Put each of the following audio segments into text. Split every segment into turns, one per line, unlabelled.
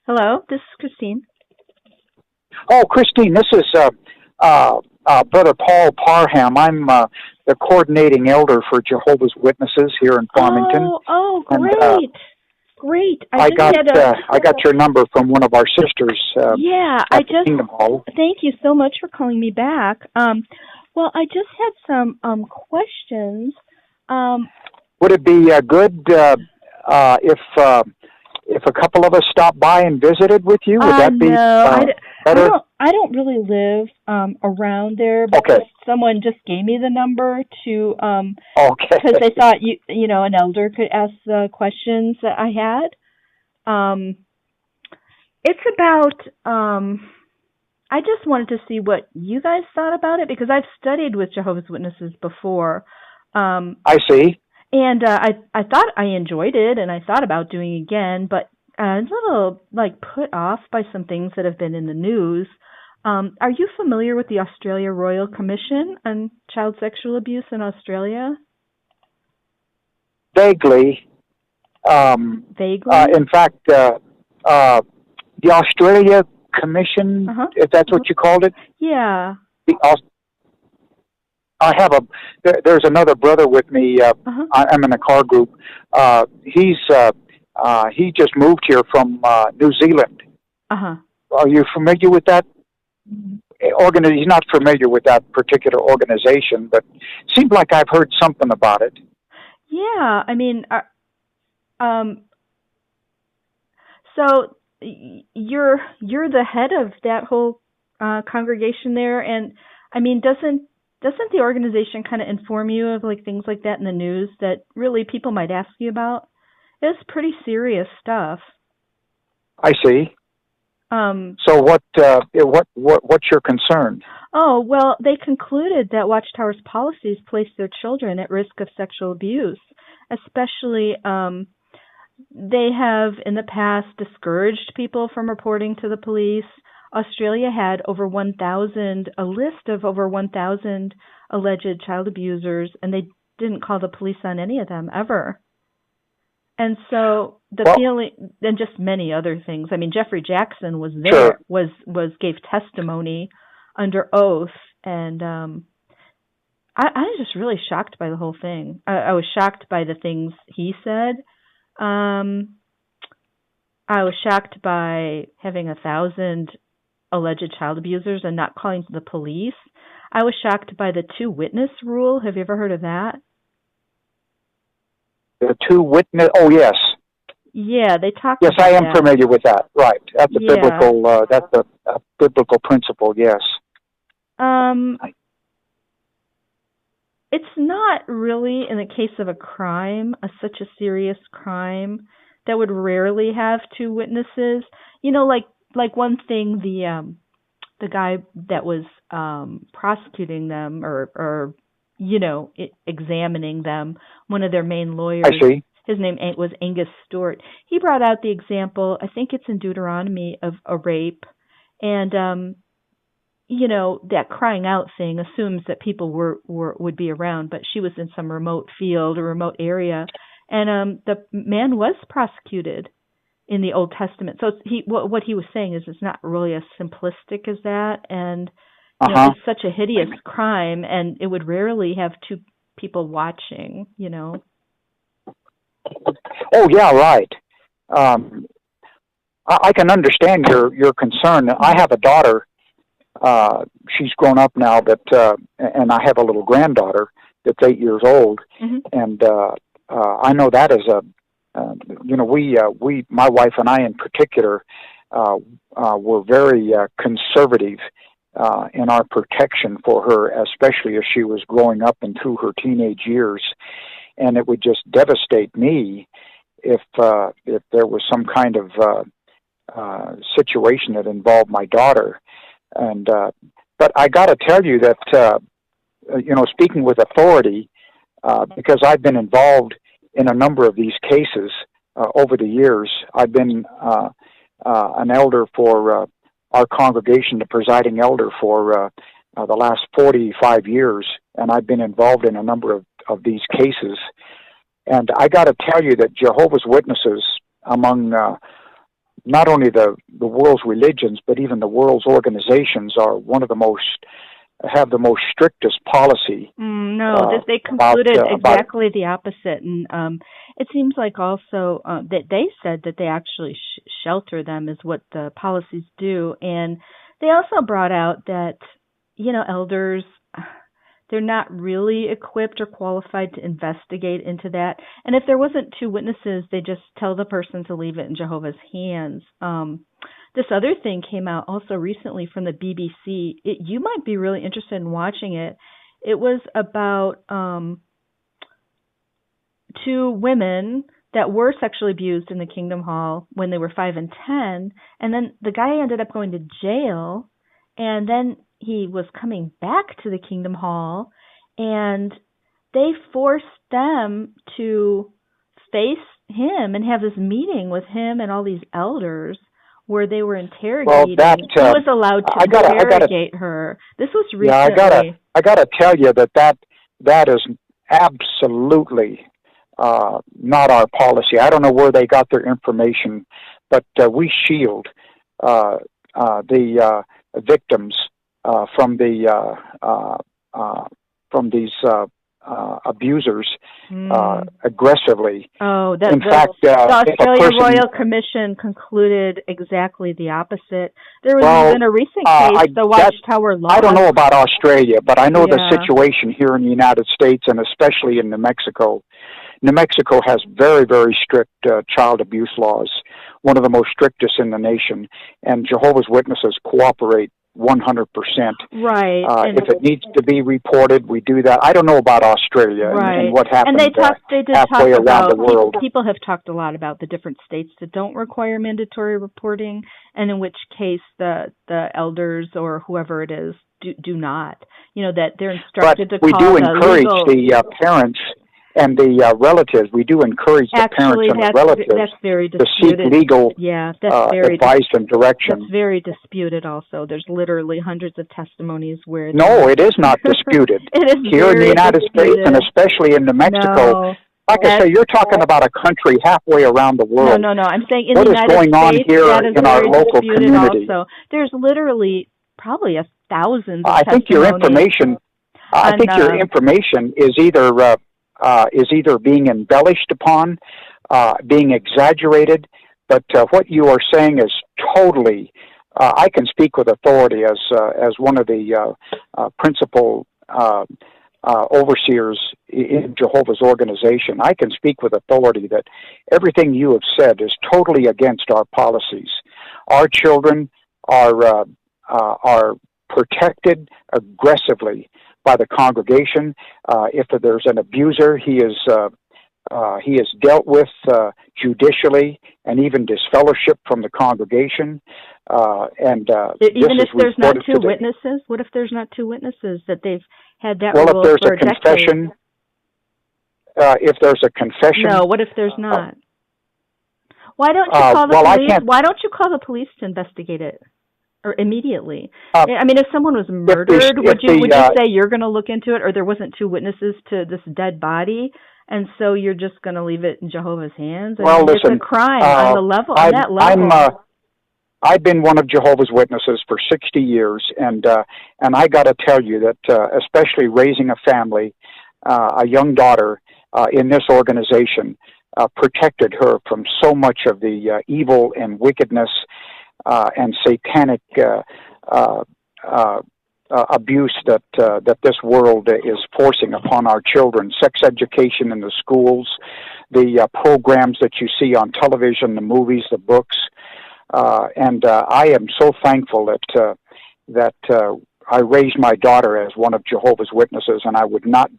Hello, this is Christine.
Oh, Christine, this is Brother Paul Parham. I'm the coordinating elder for Jehovah's Witnesses here in Farmington, and
Great, great. I
I
just
got
had a
I got your number from one of our sisters
yeah. I
at the
just
Kingdom Hall.
thank you so much for calling me back. Well, I just had some questions. Um,
Would it be good if a couple of us stopped by and visited with you? Would that be
no,
better?
I don't really live around there, but
Okay,
someone just gave me the number to
okay.
because they thought an elder could ask the questions that I had. It's about I just wanted to see what you guys thought about it because I've studied with Jehovah's Witnesses before.
I see.
And I thought I enjoyed it and I thought about doing it again, but I was a little like put off by some things that have been in the news. Are you familiar with the Australia Royal Commission on Child Sexual Abuse in Australia?
Vaguely.
Vaguely?
In fact, the Australia Commission,
Uh-huh.
if that's
Uh-huh.
what you called it.
Yeah.
The, I have there's another brother with me.
Uh-huh.
I'm in a car group. He just moved here from New Zealand.
Uh-huh.
Are you familiar with that He's not familiar with that particular organization, but seems like I've heard something about it.
Yeah, I mean, um, so you're the head of that whole congregation there, and I mean, doesn't the organization kind of inform you of like things like that in the news that really people might ask you about? It's pretty serious stuff.
I see. So what's your concern?
Oh, well, they concluded that Watchtower's policies place their children at risk of sexual abuse, especially they have in the past discouraged people from reporting to the police. Australia had a list of over 1,000 alleged child abusers, and they didn't call the police on any of them ever. And so feeling, and just many other things. I mean, Jeffrey Jackson was there,
Sure.
gave testimony under oath, and I was just really shocked by the whole thing. I was shocked by the things he said. I was shocked by having 1,000 alleged child abusers and not calling the police. I was shocked by the two-witness rule. Have you ever heard of that?
The two-witness. Oh, yes.
Yeah, they talk.
Yes,
about
I am
that.
familiar with that. Right. That's a
Yeah.
biblical. That's a biblical principle. Yes.
It's not really in the case of a crime, such a serious crime that would rarely have two witnesses. You know, like one thing the guy that was prosecuting them or examining them, one of their main lawyers.
I see.
His name was Angus Stewart. He brought out the example, I think it's in Deuteronomy, of a rape. And, that crying out thing assumes that people would be around, but she was in some remote field or remote area. And the man was prosecuted in the Old Testament. So what he was saying is it's not really as simplistic as that. And it's such a hideous crime, and it would rarely have two people watching,
Oh, yeah, right. I can understand your concern. I have a daughter. She's grown up now, and I have a little granddaughter that's 8 years old,
Mm-hmm.
and I know that is my wife and I in particular, were very conservative in our protection for her, especially as she was growing up and through her teenage years. And it would just devastate me if there was some kind of situation that involved my daughter. And but I got to tell you that speaking with authority, because I've been involved in a number of these cases over the years. I've been an elder for our congregation, the presiding elder for the last 45 years, and I've been involved in a number of these cases. And I got to tell you that Jehovah's Witnesses, among not only the world's religions, but even the world's organizations are have the most strictest policy.
No, they concluded exactly the opposite, and it seems like also that they said that they actually shelter them is what the policies do, and they also brought out that elders, they're not really equipped or qualified to investigate into that, and if there wasn't two witnesses, they just tell the person to leave it in Jehovah's hands. This other thing came out also recently from the BBC. You might be really interested in watching it. It was about two women that were sexually abused in the Kingdom Hall when they were 5 and 10, and then the guy ended up going to jail, and then he was coming back to the Kingdom Hall, and they forced them to face him and have this meeting with him and all these elders where they were interrogating.
Well,
he was allowed to interrogate her. This was recently.
Yeah, I gotta tell you that is absolutely not our policy. I don't know where they got their information, but we shield the victims from these abusers aggressively.
Oh,
in fact,
the Australia Royal Commission concluded exactly the opposite. There was even a recent case, the Watchtower Law.
I don't know about Australia, but I know the situation here in the United States, and especially in New Mexico. New Mexico has very, very strict child abuse laws, one of the most strictest in the nation, and Jehovah's Witnesses cooperate 100%.
Right.
If it needs to be reported, we do that. I don't know about Australia and what happened halfway around the world.
People have talked a lot about the different states that don't require mandatory reporting, and in which case the elders or whoever it is do not. That they're instructed to call the legal.
But we do encourage the parents and the relatives. We do encourage the parents and the relatives to seek legal advice and direction.
That's very disputed also. There's literally hundreds of testimonies where...
No, it is not disputed.
It is
here in the United States, and especially in New Mexico. Like I say, you're talking about a country halfway around the world.
No. I'm saying in
what
the United
is going on
States,
here in our local community?
Also. There's literally probably 1,000
I think your information is either being embellished upon, being exaggerated, but what you are saying is totally. I can speak with authority as one of the principal overseers in Jehovah's organization. I can speak with authority that everything you have said is totally against our policies. Our children are protected aggressively by the congregation. If there's an abuser, he is dealt with judicially and even disfellowship from the congregation.
Even if there's not two witnesses, what if there's not two witnesses that they've had that rule for a decade?
Well, if there's a confession, if there's a confession.
No, what if there's not? Why don't you call the police? Why don't you call the police to investigate it? Or immediately. I mean, if someone was murdered, would you say you're going to look into it, or there wasn't two witnesses to this dead body, and so you're just going to leave it in Jehovah's hands?
Well, listen,
it's a crime on that level.
I've been one of Jehovah's Witnesses for 60 years, and I got to tell you that, especially raising a family, a young daughter in this organization, protected her from so much of the evil and wickedness and satanic abuse that this world is forcing upon our children. Sex education in the schools, the programs that you see on television, the movies, the books, and I am so thankful that I raised my daughter as one of Jehovah's Witnesses, and I would not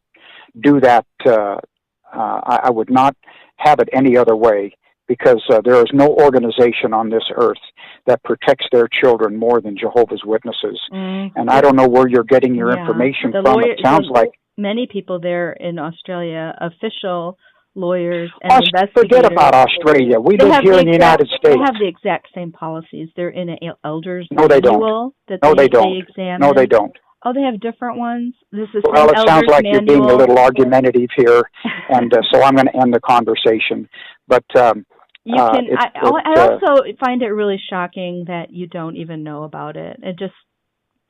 do that. I would not have it any other way, because there is no organization on this earth that protects their children more than Jehovah's Witnesses. And I don't know where you're getting your information from. It sounds like
many people there in Australia, official lawyers and investigators.
Forget about Australia. We live here in the United States.
They have the exact same policies. They're in an elders
manual that they examine. No, they don't.
Oh, they have different ones? This is
well, it sounds like you're being a little argumentative here, and so I'm going to end the conversation. But
You can.
It,
I also find it really shocking that you don't even know about it.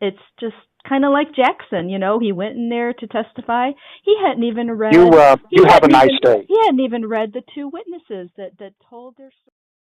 It's just kind of like Jackson. You know, he went in there to testify. He hadn't even read.
you have a nice day.
He hadn't even read the two witnesses that told their story.